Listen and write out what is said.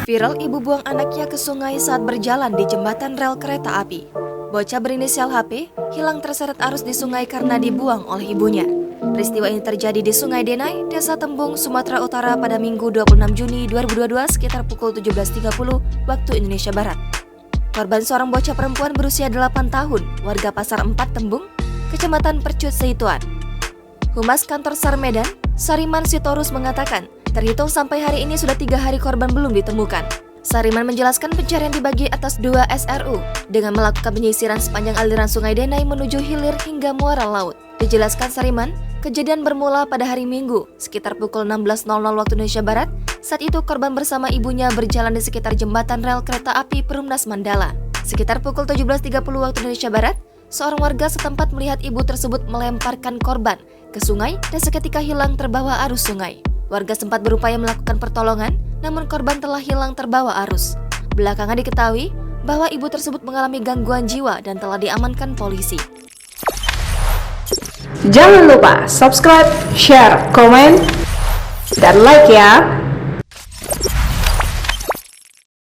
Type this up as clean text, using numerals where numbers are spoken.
Viral ibu buang anaknya ke sungai saat berjalan di jembatan rel kereta api. Bocah berinisial HP hilang terseret arus di sungai karena dibuang oleh ibunya. Peristiwa ini terjadi di Sungai Denai, Desa Tembung, Sumatera Utara pada Minggu 26 Juni 2022 sekitar pukul 17.30 waktu Indonesia Barat. Korban seorang bocah perempuan berusia 8 tahun, warga Pasar 4 Tembung, Kecamatan Percut Seituan. Humas Kantor SAR Medan, Sariman Sitorus mengatakan, terhitung sampai hari ini sudah 3 hari korban belum ditemukan. Sariman menjelaskan pencarian dibagi atas 2 SRU dengan melakukan penyisiran sepanjang aliran Sungai Denai menuju hilir hingga muara laut. Dijelaskan Sariman, kejadian bermula pada hari Minggu sekitar pukul 16.00 waktu Indonesia Barat. Saat itu korban bersama ibunya berjalan di sekitar jembatan rel kereta api Perumnas Mandala. Sekitar pukul 17.30 waktu Indonesia Barat, seorang warga setempat melihat ibu tersebut melemparkan korban ke sungai dan seketika hilang terbawa arus sungai. Warga sempat berupaya melakukan pertolongan, namun korban telah hilang terbawa arus. Belakangan diketahui bahwa ibu tersebut mengalami gangguan jiwa dan telah diamankan polisi. Jangan lupa subscribe, share, komen, dan like ya!